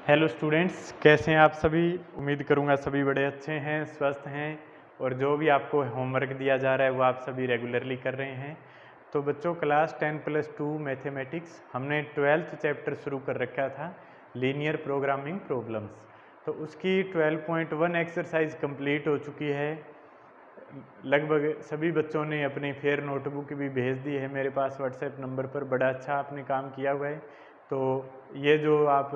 Hello students, कैसे हैं आप सभी। उम्मीद करूंगा सभी बड़े अच्छे हैं, स्वस्थ हैं और जो भी आपको होमवर्क दिया जा रहा है वो आप सभी रेगुलरली कर रहे हैं। तो बच्चों, क्लास 10+2 मैथमेटिक्स हमने 12th चैप्टर शुरू कर रखा था, लीनियर प्रोग्रामिंग प्रॉब्लम्स। तो उसकी 12.1 एक्सरसाइज कंप्लीट हो चुकी है। लगभग सभी बच्चों ने अपनी फेयर नोटबुक भी भेज दी है मेरे पास व्हाट्सएप नंबर पर। बड़ा अच्छा आपने काम किया हुआ है। तो ये जो आप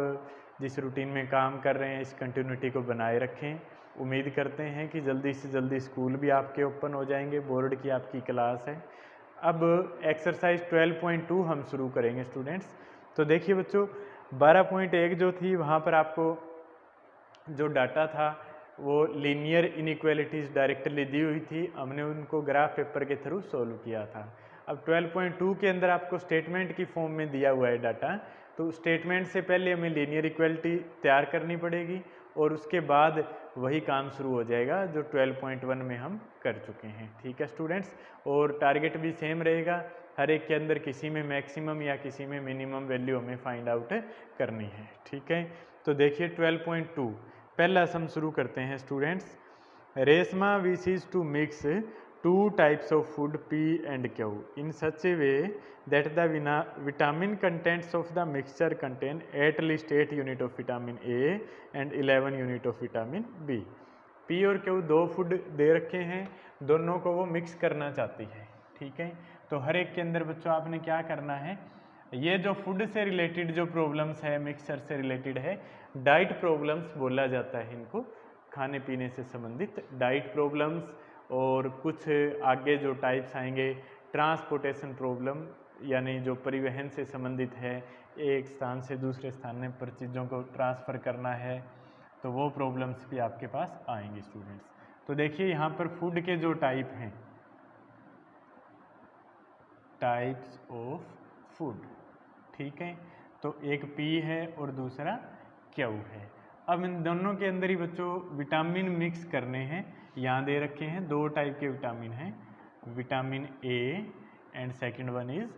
जिस रूटीन में काम कर रहे हैं इस कंटिन्यूटी को बनाए रखें। उम्मीद करते हैं कि जल्दी से जल्दी स्कूल भी आपके ओपन हो जाएंगे, बोर्ड की आपकी क्लास है। अब एक्सरसाइज 12.2 हम शुरू करेंगे स्टूडेंट्स। तो देखिए बच्चों, 12.1 जो थी वहाँ पर आपको जो डाटा था वो लीनियर इनइक्वालिटीज़ डायरेक्टली दी हुई थी, हमने उनको ग्राफ पेपर के थ्रू सोल्व किया था। अब 12.2 के अंदर आपको स्टेटमेंट की फॉर्म में दिया हुआ है डाटा। तो स्टेटमेंट से पहले हमें लीनियर इक्वालिटी तैयार करनी पड़ेगी और उसके बाद वही काम शुरू हो जाएगा जो 12.1 में हम कर चुके हैं। ठीक है स्टूडेंट्स, और टारगेट भी सेम रहेगा, हर एक के अंदर किसी में मैक्सिमम या किसी में मिनिमम वैल्यू हमें फाइंड आउट करनी है। ठीक है, तो देखिए 12.2 पहला सम शुरू करते हैं students. Reshma wishes to mix two types of food P and Q in such a way that the vitamin contents of the mixture contain at least 8 unit of vitamin A and 11 unit of vitamin B. P और Q दो food दे रखे हैं, दोनों को वो mix करना चाहती है। ठीक है, तो हर एक के अंदर बच्चों आपने क्या करना है, ये जो फूड से रिलेटेड जो प्रॉब्लम्स है, मिक्सचर से रिलेटेड है, डाइट प्रॉब्लम्स बोला जाता है इनको, खाने पीने से संबंधित डाइट प्रॉब्लम्स। और कुछ आगे जो टाइप्स आएंगे, ट्रांसपोर्टेशन प्रॉब्लम, यानी जो परिवहन से संबंधित है, एक स्थान से दूसरे स्थान पर चीज़ों को ट्रांसफ़र करना है, तो वो प्रॉब्लम्स भी आपके पास आएंगी स्टूडेंट्स। तो देखिए यहाँ पर फूड के जो टाइप हैं, टाइप्स ऑफ फूड, ठीक है, तो एक पी है और दूसरा क्यू है। अब इन दोनों के अंदर ही बच्चों विटामिन मिक्स करने हैं। यहाँ दे रखे हैं दो टाइप के विटामिन हैं, vitamin A and second one is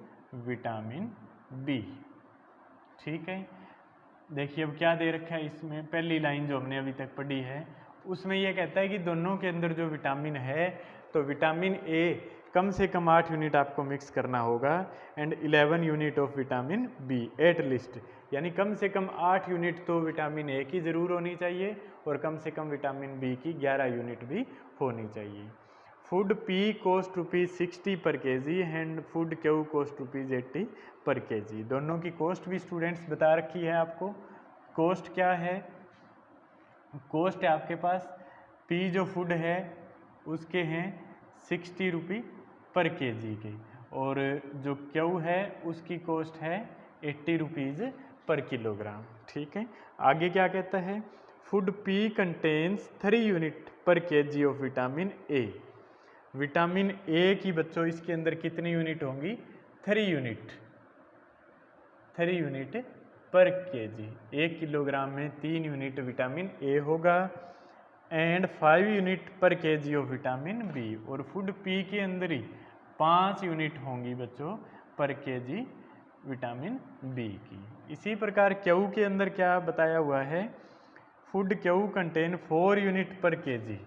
vitamin B. ठीक है, देखिए अब क्या दे रखा है इसमें, पहली लाइन जो हमने अभी तक पढ़ी है उसमें यह कहता है कि दोनों के अंदर जो विटामिन है, तो विटामिन ए कम से कम 8 यूनिट आपको मिक्स करना होगा and 11 unit of vitamin B at least, यानी कम से कम 8 यूनिट तो विटामिन ए की ज़रूर होनी चाहिए और कम से कम विटामिन बी की 11 यूनिट भी होनी चाहिए। फूड पी कॉस्ट ₹60 पर KG and food Q cost ₹80 पर केजी। दोनों की कॉस्ट भी स्टूडेंट्स बता रखी है आपको। कॉस्ट क्या है, कॉस्ट है आपके पास, पी जो फूड है उसके हैं ₹60 पर केजी के, और जो क्यू है उसकी कॉस्ट है ₹80 पर किलोग्राम। ठीक है, आगे क्या कहता है, फूड पी कंटेन्स 3 यूनिट पर KG of vitamin A. Vitamin A की बच्चों इसके अंदर कितनी यूनिट होंगी, 3 यूनिट, 3 यूनिट पर केजी। 1 किलोग्राम में 3 यूनिट विटामिन ए होगा एंड 5 यूनिट पर केजी ऑफ विटामिन बी, और फूड पी के अंदर ही 5 यूनिट होंगी बच्चों पर केजी विटामिन बी की। इसी प्रकार क्यू के अंदर क्या बताया हुआ है, फूड क्यू कंटेन 4 यूनिट पर केजी,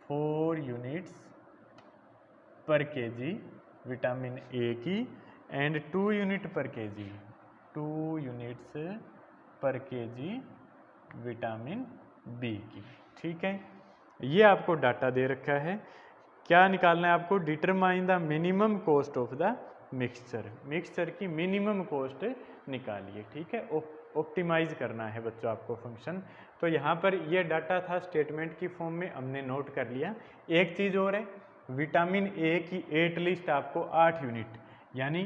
4 यूनिट्स पर केजी विटामिन ए की एंड 2 यूनिट पर केजी, 2 यूनिट्स पर केजी विटामिन बी की। ठीक है, ये आपको डाटा दे रखा है। क्या निकालना है आपको, determine the minimum cost of the mixture, mixture की मिनिमम कॉस्ट निकालिए। ठीक है, ऑप्टिमाइज करना है बच्चों आपको फंक्शन। तो यहाँ पर ये डाटा था स्टेटमेंट की फॉर्म में, हमने नोट कर लिया। एक चीज़ और है, विटामिन ए की 8 लिस्ट आपको 8 यूनिट, यानी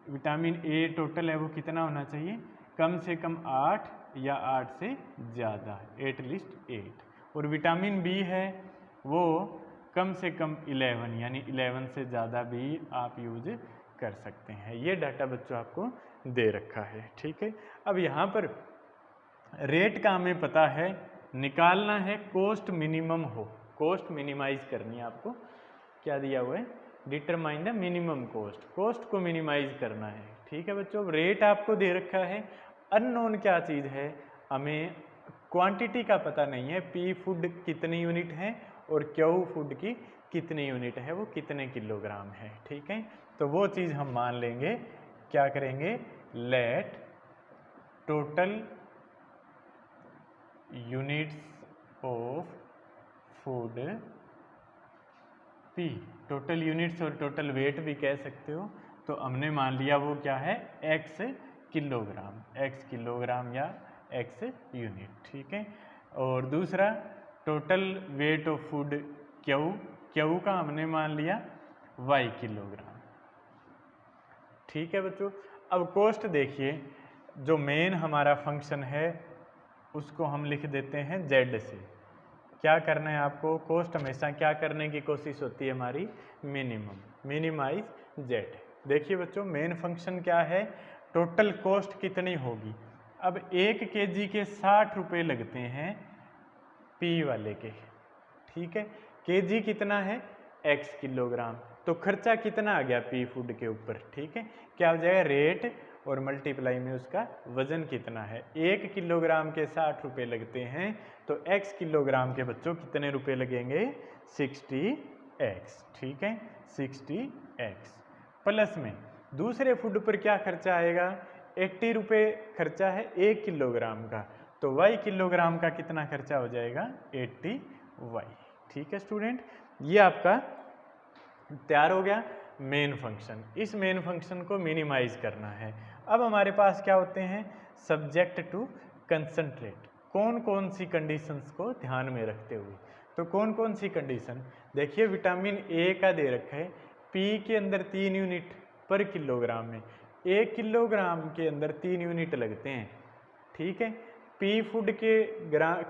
विटामिन ए टोटल है वो कितना होना चाहिए, कम से कम 8 या 8 से ज़्यादा, 8 लिस्ट 8। और विटामिन बी है वो कम से कम 11, यानी 11 से ज़्यादा भी आप यूज कर सकते हैं। ये डाटा बच्चों आपको दे रखा है। ठीक है, अब यहाँ पर रेट का हमें पता है, निकालना है कॉस्ट मिनिमम हो, कॉस्ट मिनिमाइज करनी है आपको। क्या दिया हुआ है, determine the minimum cost, cost को मिनिमाइज करना है। ठीक है बच्चों, रेट आपको दे रखा है, अननोन क्या चीज़ है, हमें क्वांटिटी का पता नहीं है, पी फूड कितनी यूनिट है और क्यू फूड की कितनी यूनिट है, वो कितने किलोग्राम है। ठीक है, तो वो चीज़ हम मान लेंगे। क्या करेंगे, let total units of food P, total units और टोटल वेट भी कह सकते हो। तो हमने मान लिया वो क्या है, एक्स किलोग्राम, एक्स किलोग्राम या एक्स यूनिट। ठीक है, और दूसरा total weight of food Q, Q का हमने मान लिया वाई किलोग्राम। ठीक है बच्चों, अब कोस्ट देखिए, जो मेन हमारा फंक्शन है उसको हम लिख देते हैं जेड से। क्या करना है आपको, कोस्ट हमेशा क्या करने की कोशिश होती है हमारी, मिनिमम, मिनिमाइज जेड। देखिए बच्चों, मेन फंक्शन क्या है, टोटल कॉस्ट कितनी होगी। अब 1 केजी के 60 रुपये लगते हैं पी वाले के। ठीक है, केजी कितना है, एक्स किलोग्राम, तो खर्चा कितना आ गया पी फूड के ऊपर। ठीक है, क्या हो जाएगा, रेट और मल्टीप्लाई में उसका वजन कितना है। 1 किलोग्राम के 60 रुपये लगते हैं, तो x किलोग्राम के बच्चों कितने रुपए लगेंगे, 60x। ठीक है, 60x प्लस में दूसरे फूड पर क्या खर्चा आएगा, 80 रुपये खर्चा है 1 किलोग्राम का, तो y किलोग्राम का कितना खर्चा हो जाएगा, 80y। ठीक है स्टूडेंट, ये आपका तैयार हो गया मेन फंक्शन। इस मेन फंक्शन को मिनिमाइज करना है। अब हमारे पास क्या होते हैं, सब्जेक्ट टू कंसंट्रेट। कौन कौन सी कंडीशंस को ध्यान में रखते हुए, तो कौन कौन सी कंडीशन, देखिए विटामिन ए का दे रखा है, पी के अंदर 3 यूनिट पर किलोग्राम में, 1 किलोग्राम के अंदर 3 यूनिट लगते हैं। ठीक है, पी फूड के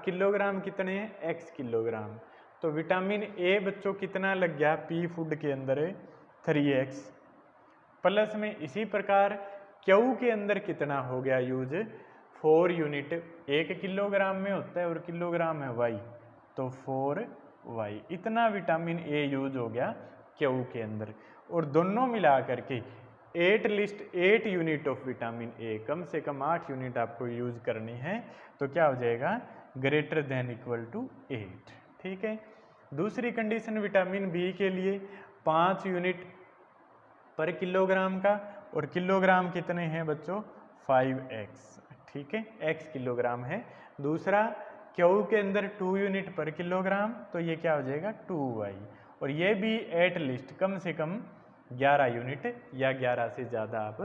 किलोग्राम कितने हैं, एक्स किलोग्राम, तो विटामिन ए बच्चों कितना लग गया पी फूड के अंदर, 3x प्लस में इसी प्रकार क्यू के अंदर कितना हो गया यूज, 4 यूनिट, 1 किलोग्राम में होता है और किलोग्राम है y, तो 4y, इतना विटामिन ए यूज हो गया क्यू के अंदर। और दोनों मिला करके 8 यूनिट ऑफ विटामिन ए, कम से कम 8 यूनिट आपको यूज करनी है, तो क्या हो जाएगा, ग्रेटर देन इक्वल टू 8। ठीक है, दूसरी कंडीशन विटामिन बी के लिए 5 यूनिट पर किलोग्राम का, और किलोग्राम कितने हैं बच्चों, 5x। ठीक है, x किलोग्राम है। दूसरा क्यू के अंदर 2 यूनिट पर किलोग्राम, तो ये क्या हो जाएगा, 2y, और ये भी एटलीस्ट कम से कम 11 यूनिट या 11 से ज़्यादा आप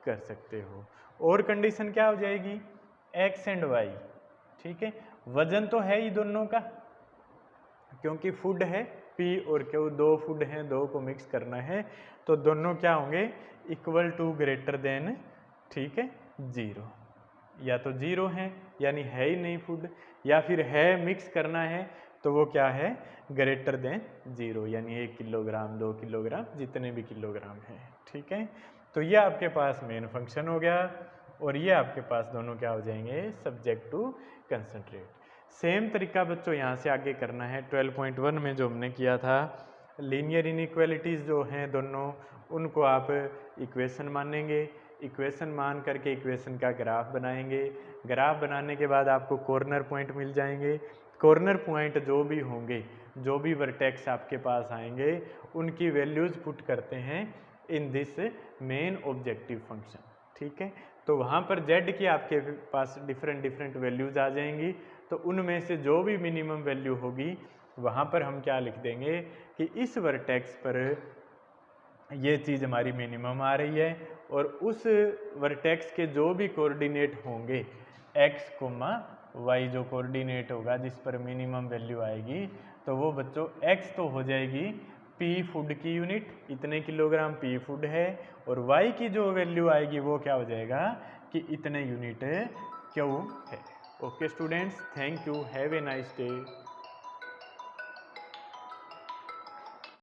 कर सकते हो। और कंडीशन क्या हो जाएगी, x एंड y। ठीक है, वजन तो है ही दोनों का, क्योंकि फूड है पी और क्यू, 2 फूड हैं, 2 को मिक्स करना है, तो दोनों क्या होंगे, इक्वल टू ग्रेटर देन, ठीक है, 0, या तो 0 है यानी है ही नहीं फूड, या फिर है मिक्स करना है तो वो क्या है, ग्रेटर देन 0, यानी 1 किलोग्राम 2 किलोग्राम जितने भी किलोग्राम है। ठीक है, तो ये आपके पास मेन फंक्शन हो गया, और ये आपके पास दोनों क्या हो जाएंगे, सब्जेक्ट टू कंसंट्रेट। सेम तरीका बच्चों यहाँ से आगे करना है। 12.1 में जो हमने किया था, लीनियर इनइक्वालिटीज़ जो हैं दोनों, उनको आप इक्वेशन मानेंगे, इक्वेशन मान करके इक्वेशन का ग्राफ बनाएंगे, ग्राफ बनाने के बाद आपको कॉर्नर पॉइंट मिल जाएंगे, कॉर्नर पॉइंट जो भी होंगे, जो भी वर्टेक्स आपके पास आएंगे, उनकी वैल्यूज़ पुट करते हैं in this main objective function. ठीक है, तो वहाँ पर z की आपके पास डिफरेंट वैल्यूज़ आ जाएंगी, तो उनमें से जो भी मिनिमम वैल्यू होगी वहाँ पर हम क्या लिख देंगे कि इस वर्टेक्स पर ये चीज़ हमारी मिनिमम आ रही है, और उस वर्टेक्स के जो भी कोऑर्डिनेट होंगे x, y जो कोऑर्डिनेट होगा जिस पर मिनिमम वैल्यू आएगी, तो वो बच्चों x तो हो जाएगी पी फूड की यूनिट, इतने किलोग्राम पी फूड है, और y की जो वैल्यू आएगी वो क्या हो जाएगा कि इतने यूनिट क्यू है। Okay students, thank you, have a nice day.